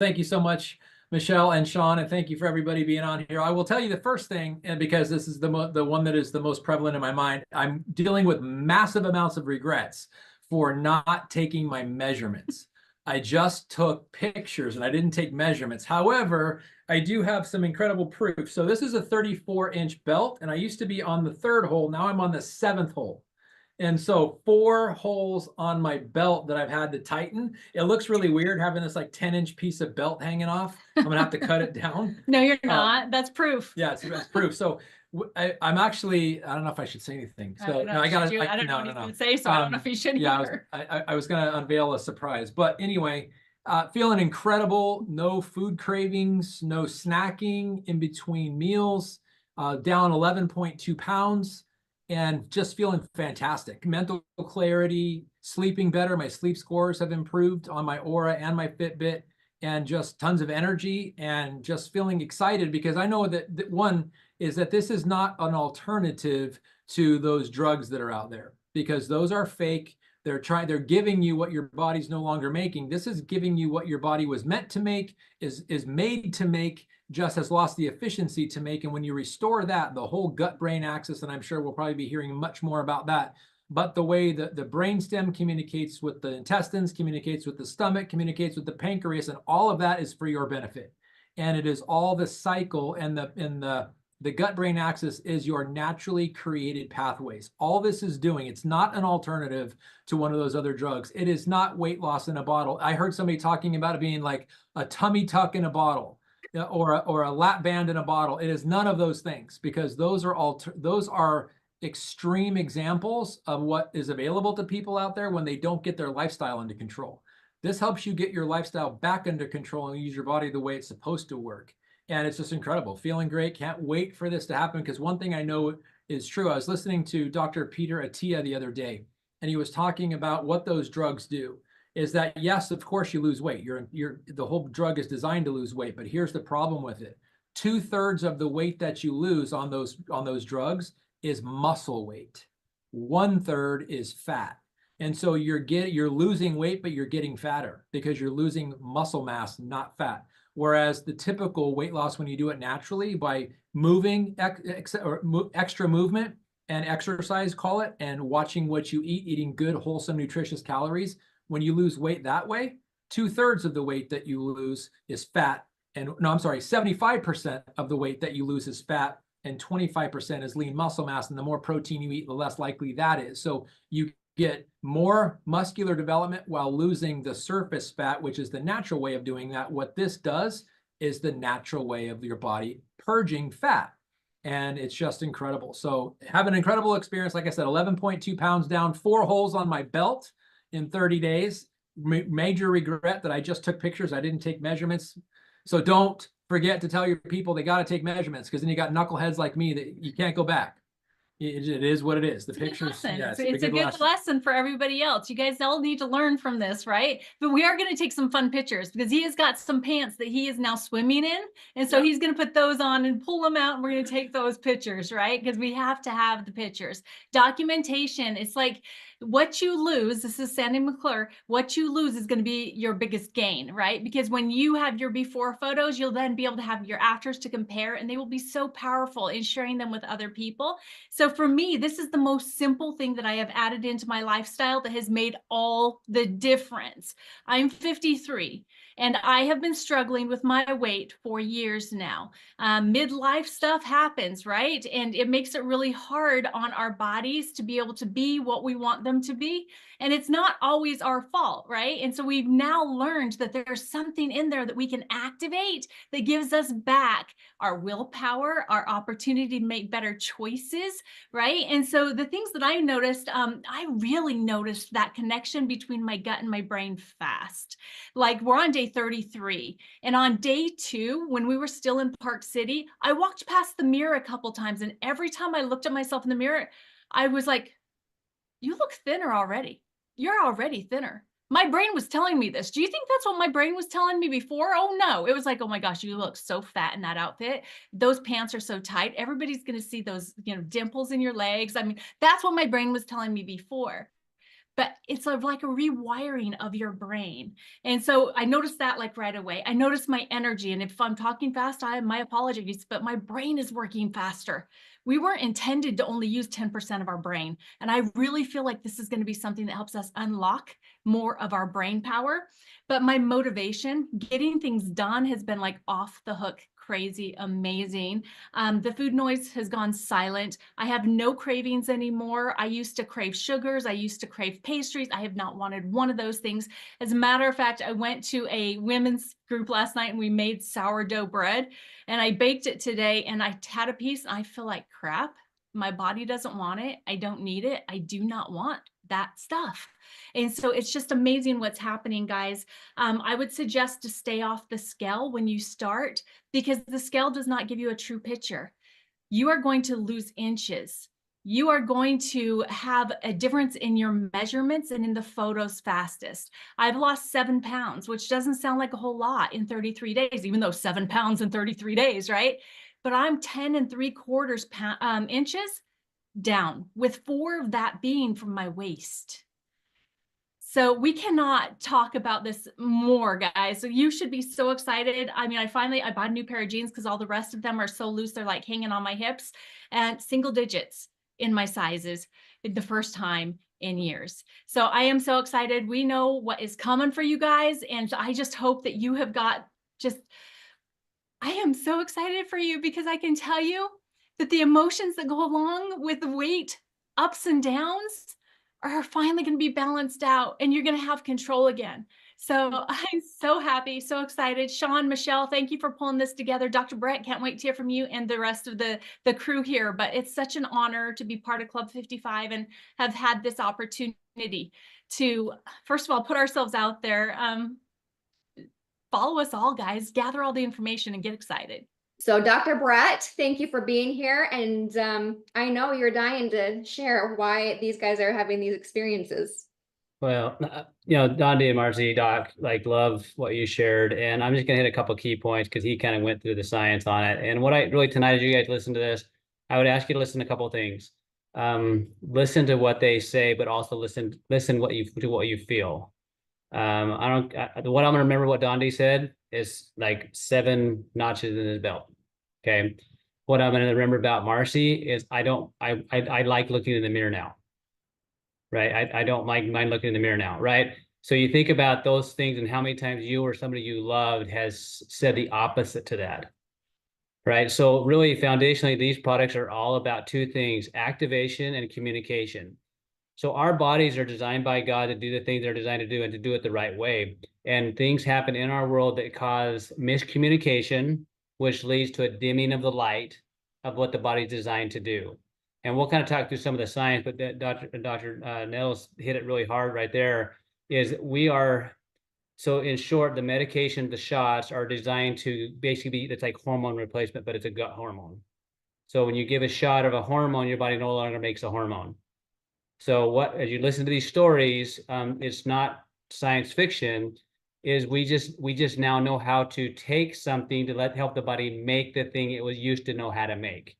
Thank you so much, Michelle and Sean, and thank you for everybody being on here. I will tell you the first thing, and because this is the one that is the most prevalent in my mind, I'm dealing with massive amounts of regrets for not taking my measurements. I just took pictures and I didn't take measurements. However, I do have some incredible proof. So this is a 34-inch belt, and I used to be on the 3rd hole. Now I'm on the 7th hole. And so 4 holes on my belt that I've had to tighten. It looks really weird having this like 10-inch piece of belt hanging off. I'm gonna have to cut it down. No, you're not. That's proof. Yeah, it's proof. So I'm actually, I don't know if I should say anything. So no, I gotta, I don't know what no, he's gonna say, so I don't know if you should yeah, either. I was gonna unveil a surprise, but anyway, feeling incredible. No food cravings, no snacking in between meals. Down 11.2 pounds. And just feeling fantastic. Mental clarity, sleeping better. My sleep scores have improved on my Aura and my Fitbit, and just tons of energy and just feeling excited because I know that one is that this is not an alternative to those drugs that are out there, because those are fake. They're giving you what your body's no longer making. This is giving you what your body was meant to make, is made to make, just has lost the efficiency to make. And when you restore that, the whole gut-brain axis, and I'm sure we'll probably be hearing much more about that, but the way that the brainstem communicates with the intestines, communicates with the stomach, communicates with the pancreas, and all of that is for your benefit. And it is all the cycle, and the gut-brain axis is your naturally created pathways. All this is doing, it's not an alternative to one of those other drugs. It is not weight loss in a bottle. I heard somebody talking about it being like a tummy tuck in a bottle, or a lap band in a bottle. It is none of those things, because those are extreme examples of what is available to people out there when they don't get their lifestyle under control. This helps you get your lifestyle back under control and use your body the way it's supposed to work. And it's just incredible. Feeling great. Can't wait for this to happen, because one thing I know is true. I was listening to Dr. Peter Attia the other day, and he was talking about what those drugs do. Is that, yes, of course you lose weight. The whole drug is designed to lose weight, but here's the problem with it. 2/3 of the weight that you lose on those drugs is muscle weight. 1/3 is fat. And so you're losing weight, but you're getting fatter because you're losing muscle mass, not fat. Whereas the typical weight loss, when you do it naturally by moving, extra movement and exercise, call it, and watching what you eat, eating good, wholesome, nutritious calories, when you lose weight that way, 2/3 of the weight that you lose is fat. And no, I'm sorry, 75% of the weight that you lose is fat, and 25% is lean muscle mass. And the more protein you eat, the less likely that is. So you get more muscular development while losing the surface fat, which is the natural way of doing that. What this does is the natural way of your body purging fat. And it's just incredible. So have an incredible experience. Like I said, 11.2 pounds down, 4 holes on my belt in 30 days. Major regret that I just took pictures. I didn't take measurements. So don't forget to tell your people they got to take measurements, because then you got knuckleheads like me that you can't go back. It is what it is. The pictures, yeah, it's a good lesson for everybody else. You guys all need to learn from this, right? But we are going to take some fun pictures, because he has got some pants that he is now swimming in. And so he's going to put those on and pull them out, and we're going to take those pictures, right? Because we have to have the pictures. Documentation, it's like what you lose, this is Sandy McClure, what you lose is going to be your biggest gain, right? Because when you have your before photos, you'll then be able to have your afters to compare, and they will be so powerful in sharing them with other people. So for me, this is the most simple thing that I have added into my lifestyle that has made all the difference. I'm 53 and I have been struggling with my weight for years now. Midlife stuff happens, right? And it makes it really hard on our bodies to be able to be what we want them to be. And it's not always our fault, right? And so we've now learned that there's something in there that we can activate that gives us back our willpower, our opportunity to make better choices, right? And so the things that I noticed, I really noticed that connection between my gut and my brain fast. Like, we're on day 33. And on day 2, when we were still in Park City, I walked past the mirror a couple times. And every time I looked at myself in the mirror, I was like, you look thinner already. You're already thinner. My brain was telling me this. Do you think that's what my brain was telling me before? Oh no, it was like, oh my gosh, you look so fat in that outfit. Those pants are so tight. Everybody's going to see those, dimples in your legs. I mean, that's what my brain was telling me before. but it's like a rewiring of your brain. And so I noticed that like right away. I noticed my energy. And if I'm talking fast, my apologies, but my brain is working faster. We weren't intended to only use 10% of our brain. And I really feel like this is going to be something that helps us unlock more of our brain power. But my motivation, getting things done, has been like off the hook, crazy, amazing. The food noise has gone silent. I have no cravings anymore. I used to crave sugars. I used to crave pastries. I have not wanted one of those things. As a matter of fact, I went to a women's group last night and we made sourdough bread, and I baked it today, and I had a piece and I feel like crap. My body doesn't want it. I don't need it. I do not want that stuff. And so it's just amazing what's happening, guys. I would suggest to stay off the scale when you start, because the scale does not give you a true picture. You are going to lose inches. You are going to have a difference in your measurements and in the photos fastest. I've lost 7 pounds, which doesn't sound like a whole lot in 33 days, even though 7 pounds in 33 days, right? But I'm 10 3/4 inches down, with 4 of that being from my waist. So we cannot talk about this more, guys. So you should be so excited. I mean, I bought a new pair of jeans because all the rest of them are so loose. They're like hanging on my hips, and single digits in my sizes the first time in years. So I am so excited. We know what is coming for you guys. And I just hope that you have got I am so excited for you, because I can tell you that the emotions that go along with the weight ups and downs are finally going to be balanced out, and you're going to have control again. So I'm so happy, so excited. Sean, Michelle, thank you for pulling this together. Dr. Brett, can't wait to hear from you and the rest of the crew here. But it's such an honor to be part of Club 55 and have had this opportunity to, first of all, put ourselves out there. Follow us all, guys. Gather all the information and get excited. So Dr. Brett, thank you for being here. And I know you're dying to share why these guys are having these experiences. Well, Dondee and Marci, Doc, like, love what you shared. And I'm just going to hit a couple key points because he kind of went through the science on it. And what I really, tonight, as you guys listen to this, I would ask you to listen to a couple of things. Listen to what they say, but also listen to what you feel. What I'm going to remember what Dondee said is like 7 notches in his belt. Okay. What I'm going to remember about Marci is I like looking in the mirror now. Right. I don't mind looking in the mirror now. Right. So you think about those things and how many times you or somebody you loved has said the opposite to that. Right. So really, foundationally, these products are all about 2 things: activation and communication. So our bodies are designed by God to do the things they're designed to do and to do it the right way. And things happen in our world that cause miscommunication, which leads to a dimming of the light of what the body's designed to do. And we'll kind of talk through some of the science, but Dr. Nettles hit it really hard right there. So in short, the medication, the shots are designed to basically it's like hormone replacement, but it's a gut hormone. So when you give a shot of a hormone, your body no longer makes a hormone. So as you listen to these stories, it's not science fiction, is we just now know how to take something to help the body make the thing it was used to know how to make.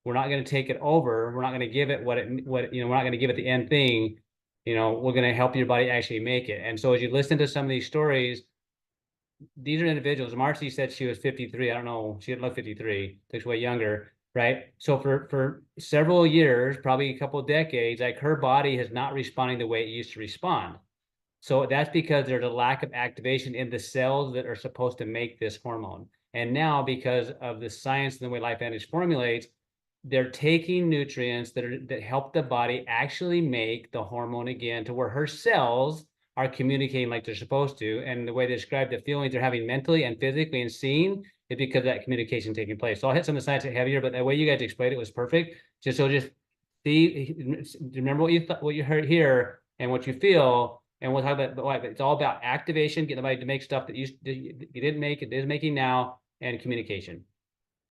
We're not going to take it over. We're not going to give it we're not going to give it the end thing. We're going to help your body actually make it. And so as you listen to some of these stories, these are individuals. Marci said she was 53. I don't know. She didn't look 53. Looks way younger. Right. So for several years, probably a couple of decades, like, her body is not responding the way it used to respond. So that's because there's a lack of activation in the cells that are supposed to make this hormone. And now, because of the science and the way LifeVantage formulates, they're taking nutrients that help the body actually make the hormone again, to where her cells are communicating like they're supposed to. And the way they describe the feelings they're having mentally and physically and seeing is because of that communication taking place. So I'll hit some of the science heavier, but the way you guys explained it was perfect. Just remember what you heard here and what you feel, and we'll talk about. It's all about activation, getting the body to make stuff that you didn't make, it is making now, and communication.